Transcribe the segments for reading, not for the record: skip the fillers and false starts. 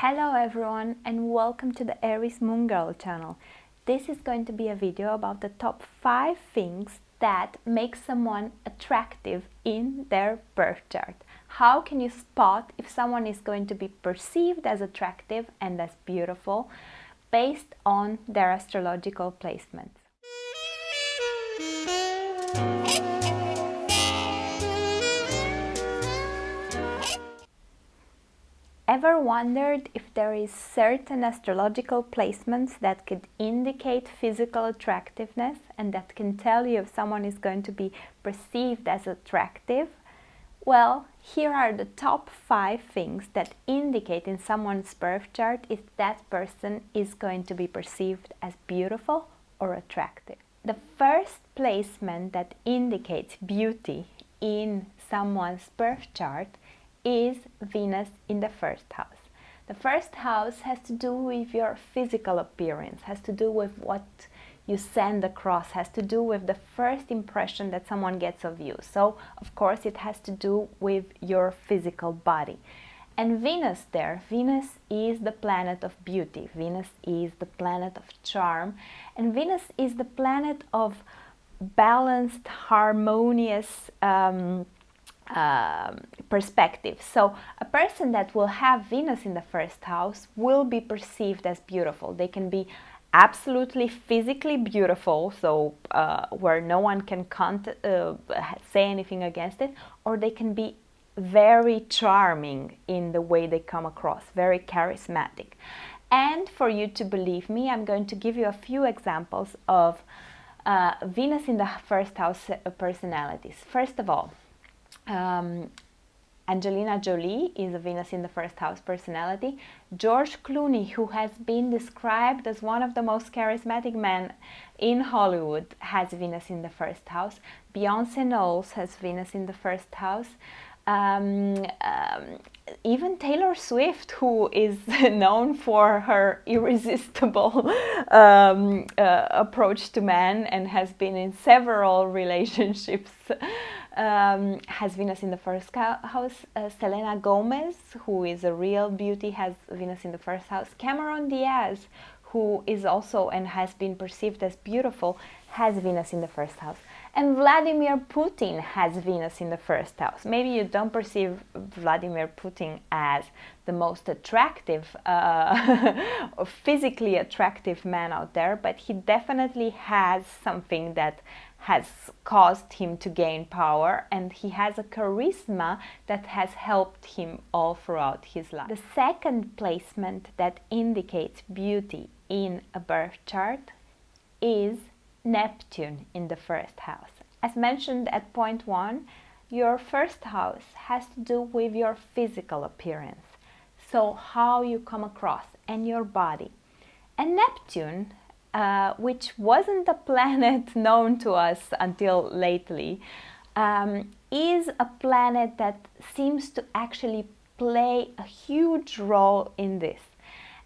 Hello everyone and welcome to the Aries Moon Girl channel. This is going to be a video about the top 5 things that make someone attractive in their birth chart. How can you spot if someone is going to be perceived as attractive and as beautiful based on their astrological placements? Ever wondered if there is certain astrological placements that could indicate physical attractiveness and that can tell you if someone is going to be perceived as attractive? Well, here are the top 5 things that indicate in someone's birth chart if that person is going to be perceived as beautiful or attractive. The first placement that indicates beauty in someone's birth chart is Venus in the first house. The first house has to do with your physical appearance, has to do with what you send across, has to do with the first impression that someone gets of you. So, of course, it has to do with your physical body. And Venus there, Venus is the planet of beauty, Venus is the planet of charm, and Venus is the planet of balanced, harmonious perspective. So a person that will have Venus in the first house will be perceived as beautiful. They can be absolutely physically beautiful, so where no one can say anything against it, or they can be very charming in the way they come across, very charismatic. And for you to believe me, I'm going to give you a few examples of Venus in the first house personalities. First of all, Angelina Jolie is a Venus in the first house personality. George Clooney, who has been described as one of the most charismatic men in Hollywood, has Venus in the first house. Beyoncé Knowles has Venus in the first house. Even Taylor Swift, who is known for her irresistible approach to men and has been in several relationships, has Venus in the first house. Selena Gomez, who is a real beauty, has Venus in the first house. Cameron Diaz, who is also and has been perceived as beautiful, has Venus in the first house. And Vladimir Putin has Venus in the first house. Maybe you don't perceive Vladimir Putin as the most attractive, or physically attractive man out there, but he definitely has something that has caused him to gain power, and he has a charisma that has helped him all throughout his life. The second placement that indicates beauty in a birth chart is Neptune in the first house. As mentioned at point 1, your first house has to do with your physical appearance, so how you come across and your body. And Neptune, which wasn't a planet known to us until lately, is a planet that seems to actually play a huge role in this.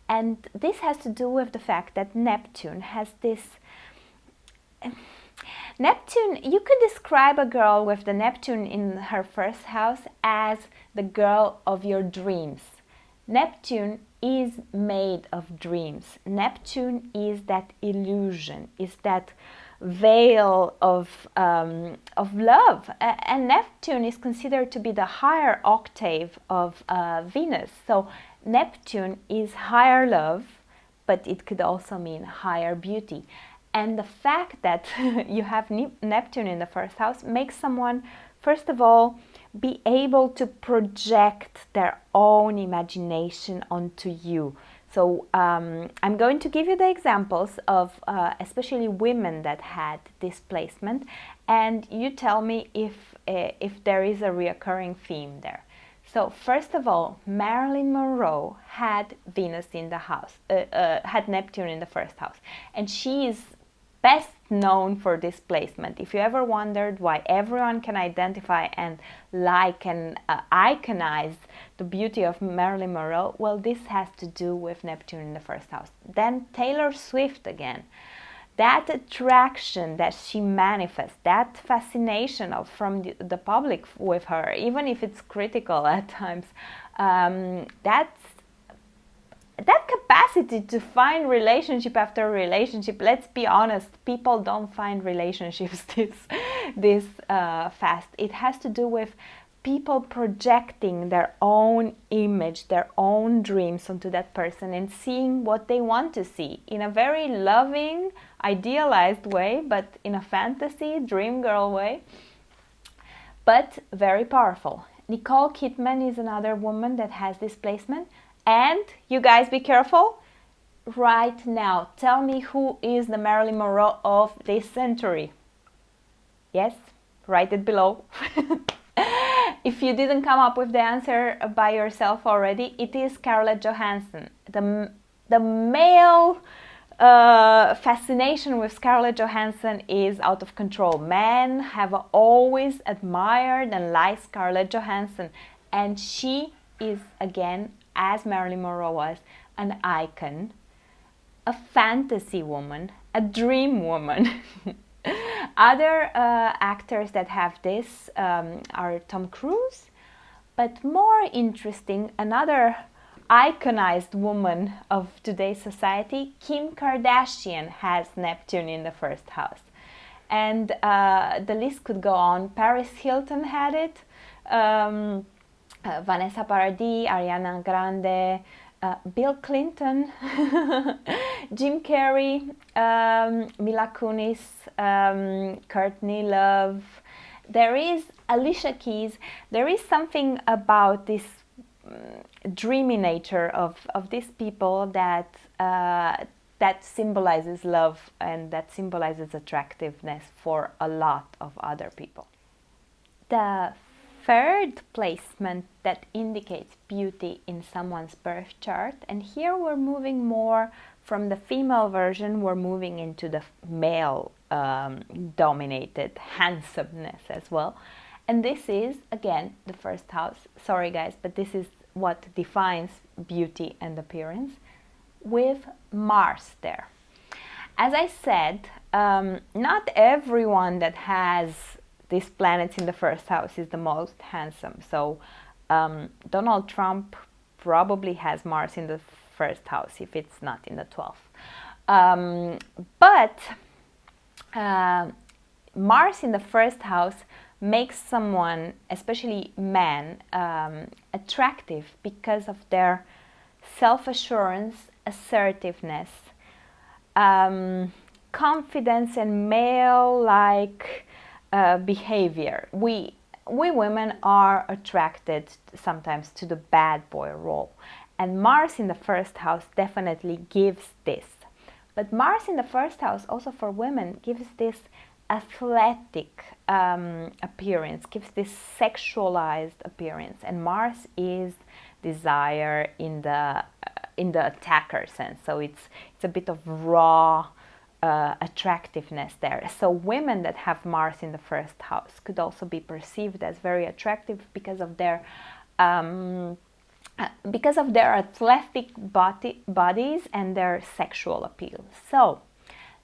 And this has to do with the fact that Neptune has this... Neptune, you could describe a girl with the Neptune in her first house as the girl of your dreams. Neptune is made of dreams. Neptune is that illusion, is that veil of love. And Neptune is considered to be the higher octave of Venus. So Neptune is higher love, but it could also mean higher beauty. And the fact that you have Neptune in the first house makes someone, first of all, be able to project their own imagination onto you. So I'm going to give you the examples of especially women that had this placement, and you tell me if there is a reoccurring theme there. So first of all, Marilyn Monroe had Venus in the house, had Neptune in the first house, and she is best known for this placement. If you ever wondered why everyone can identify and like and iconize the beauty of Marilyn Monroe, well, this has to do with Neptune in the first house. Then Taylor Swift again. That attraction that she manifests, that fascination from the public with her, even if it's critical at times, that's that capacity to find relationship after relationship, let's be honest, people don't find relationships this fast. It has to do with people projecting their own image, their own dreams onto that person and seeing what they want to see in a very loving, idealized way, but in a fantasy, dream girl way, but very powerful. Nicole Kidman is another woman that has this placement. And you guys be careful. Right now, tell me who is the Marilyn Monroe of this century. Yes, write it below. If you didn't come up with the answer by yourself already, it is Scarlett Johansson. The male fascination with Scarlett Johansson is out of control. Men have always admired and liked Scarlett Johansson, and she is, again, as Marilyn Monroe was, an icon, a fantasy woman, a dream woman. Other actors that have this are Tom Cruise, but more interesting, another iconized woman of today's society, Kim Kardashian, has Neptune in the first house. And the list could go on. Paris Hilton had it, Vanessa Paradis, Ariana Grande, Bill Clinton, Jim Carrey, Mila Kunis, Courtney Love. There is Alicia Keys. There is something about this dreamy nature of these people that that symbolizes love and that symbolizes attractiveness for a lot of other people. The third placement that indicates beauty in someone's birth chart, and here we're moving more from the female version, we're moving into the male dominated handsomeness as well. And this is, again, the first house. Sorry guys, but this is what defines beauty and appearance, with Mars there. As I said, not everyone that has these planets in the first house is the most handsome. So Donald Trump probably has Mars in the first house if it's not in the 12th. But Mars in the first house makes someone, especially men, attractive because of their self-assurance, assertiveness, confidence, and male-like behavior. We women are attracted sometimes to the bad boy role, and Mars in the first house definitely gives this. But Mars in the first house also for women gives this athletic appearance, gives this sexualized appearance, and Mars is desire in the attacker sense. So it's a bit of raw attractiveness there. So women that have Mars in the first house could also be perceived as very attractive because of their athletic bodies and their sexual appeal. So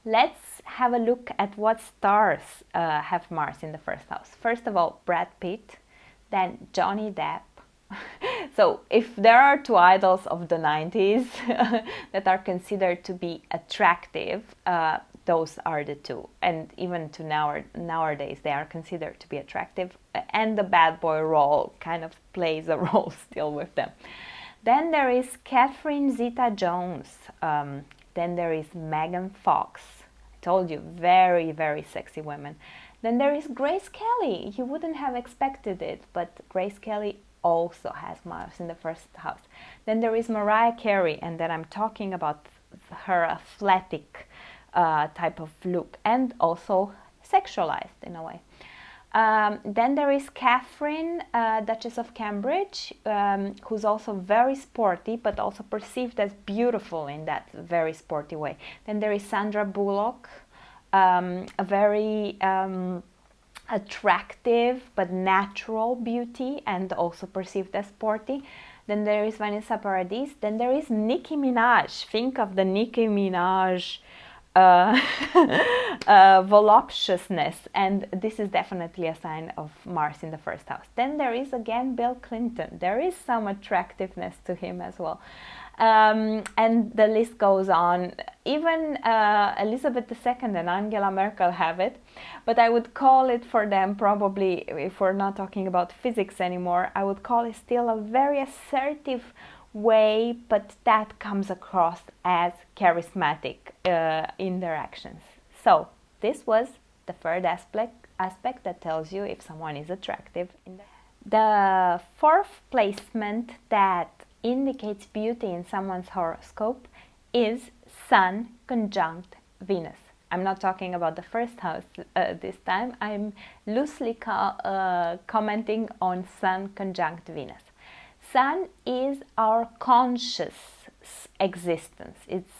let's have a look at what stars have Mars in the first house. First of all, Brad Pitt, then Johnny Depp. So if there are two idols of the 90s that are considered to be attractive, those are the two. And even to nowadays, they are considered to be attractive. And the bad boy role kind of plays a role still with them. Then there is Catherine Zeta-Jones. Then there is Megan Fox. I told you, very, very sexy women. Then there is Grace Kelly. You wouldn't have expected it, but Grace Kelly also has Mars in the first house. Then there is Mariah Carey, and then I'm talking about her athletic type of look, and also sexualized in a way. Then there is Catherine, Duchess of Cambridge, who's also very sporty, but also perceived as beautiful in that very sporty way. Then there is Sandra Bullock, a very attractive but natural beauty and also perceived as sporty. Then there is Vanessa Paradis. Then there is Nicki Minaj. Think of the Nicki Minaj voluptuousness, and this is definitely a sign of Mars in the first house. Then there is again Bill Clinton. There is some attractiveness to him as well. And the list goes on. Even Elizabeth II and Angela Merkel have it, but I would call it for them, probably, if we're not talking about physics anymore, I would call it still a very assertive way, but that comes across as charismatic in their actions. So this was the third aspect that tells you if someone is attractive. The fourth placement that indicates beauty in someone's horoscope is Sun conjunct Venus. I'm not talking about the first house this time. I'm loosely commenting on Sun conjunct Venus. Sun is our conscious existence. It's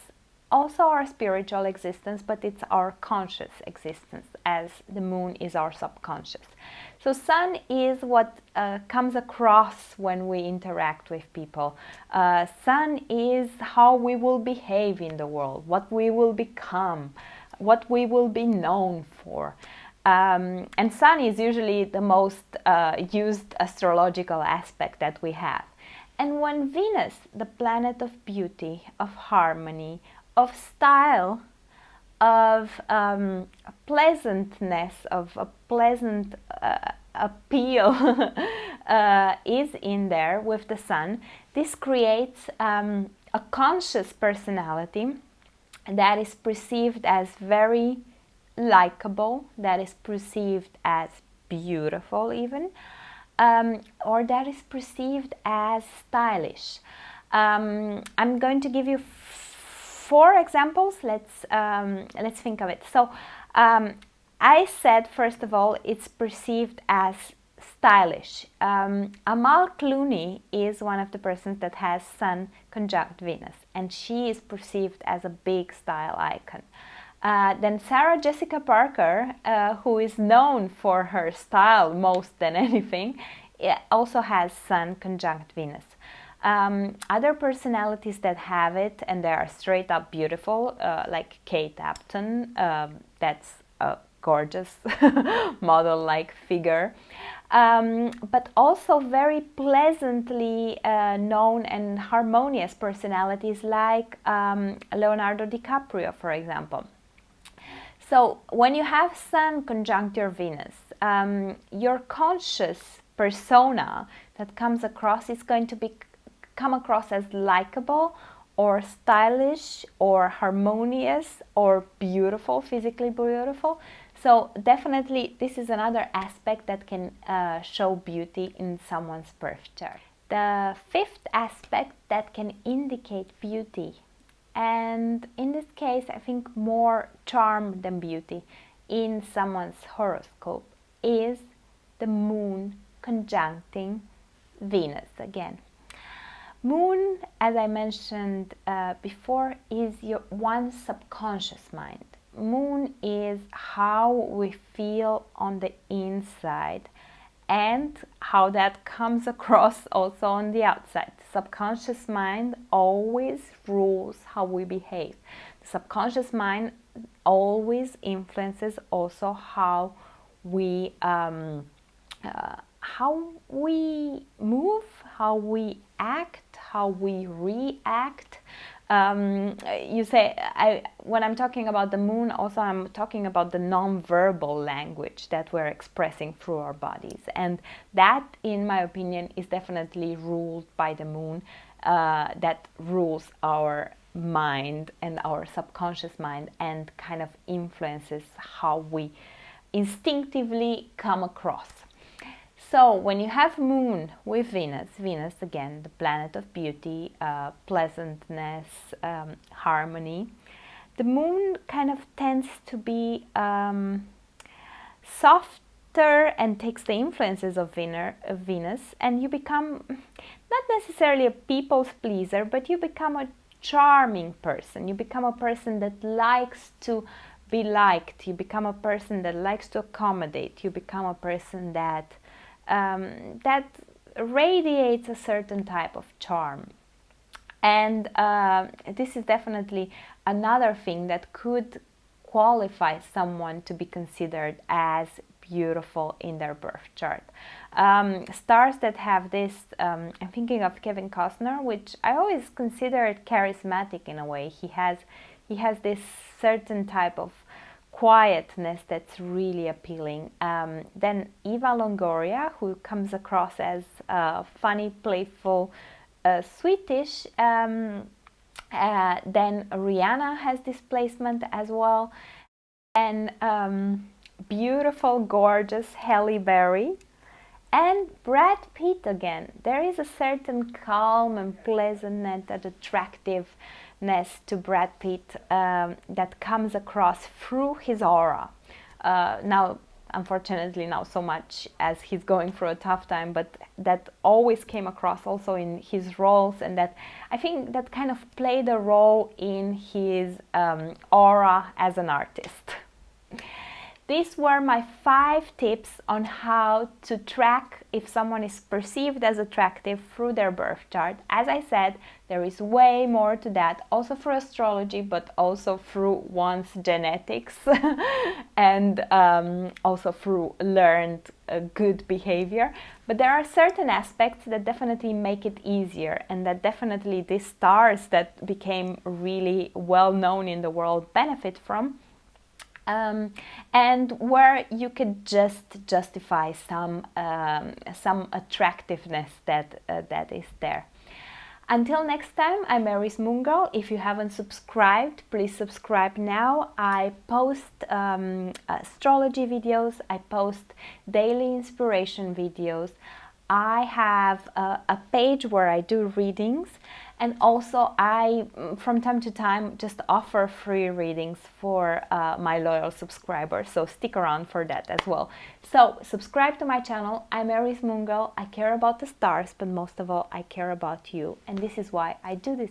also our spiritual existence, but it's our conscious existence, as the moon is our subconscious. So Sun is what comes across when we interact with people. Sun is how we will behave in the world, what we will become, what we will be known for. And Sun is usually the most used astrological aspect that we have. And when Venus, the planet of beauty, of harmony, of style, of pleasantness, of a pleasant appeal is in there with the Sun, this creates a conscious personality that is perceived as very likable, that is perceived as beautiful even, or that is perceived as stylish. I'm going to give you 4 examples. Let's think of it. So I said, first of all, it's perceived as stylish. Amal Clooney is one of the persons that has Sun conjunct Venus, and she is perceived as a big style icon. Then Sarah Jessica Parker, who is known for her style most than anything, also has Sun conjunct Venus. Other personalities that have it, and they are straight up beautiful, like Kate Upton, that's a gorgeous model-like figure, but also very pleasantly known and harmonious personalities like Leonardo DiCaprio, for example. So when you have Sun conjunct your Venus, your conscious persona that comes across is going to come across as likable or stylish or harmonious or beautiful, physically beautiful. So definitely this is another aspect that can show beauty in someone's birth chart. The 5th aspect that can indicate beauty, and in this case I think more charm than beauty in someone's horoscope, is the moon conjuncting Venus again. Moon, as I mentioned before, is your one subconscious mind. Moon is how we feel on the inside and how that comes across also on the outside. The subconscious mind always rules how we behave. The subconscious mind always influences also how we move, how we act, how we react. You say, when I'm talking about the moon, also I'm talking about the non-verbal language that we're expressing through our bodies, and that, in my opinion, is definitely ruled by the moon. That rules our mind and our subconscious mind, and kind of influences how we instinctively come across. So when you have moon with Venus, Venus again, the planet of beauty, pleasantness, harmony, the moon kind of tends to be softer and takes the influences of Venus, and you become not necessarily a people's pleaser, but you become a charming person. You become a person that likes to be liked. You become a person that likes to accommodate. You become a person that that radiates a certain type of charm. And this is definitely another thing that could qualify someone to be considered as beautiful in their birth chart. Stars that have this, I'm thinking of Kevin Costner, which I always considered charismatic in a way. He has this certain type of quietness that's really appealing. Then Eva Longoria, who comes across as funny, playful, sweetish. Then Rihanna has this placement as well. And beautiful, gorgeous Halle Berry. And Brad Pitt again. There is a certain calm and pleasantness and attractiveness to Brad Pitt that comes across through his aura. Now, unfortunately, not so much as he's going through a tough time, but that always came across also in his roles, and that I think that kind of played a role in his aura as an artist. These were my 5 tips on how to track if someone is perceived as attractive through their birth chart. As I said, there is way more to that, also through astrology, but also through one's genetics and also through learned good behavior. But there are certain aspects that definitely make it easier, and that definitely these stars that became really well known in the world benefit from. And where you could just justify some attractiveness that is there. Until next time, I'm Mary's Moon Girl. If you haven't subscribed, please subscribe now. I post astrology videos, I post daily inspiration videos. I have a page where I do readings, and also I, from time to time, just offer free readings for my loyal subscribers, so stick around for that as well. So subscribe to my channel. I'm Mary's Moon Girl. I care about the stars, but most of all, I care about you, and this is why I do this.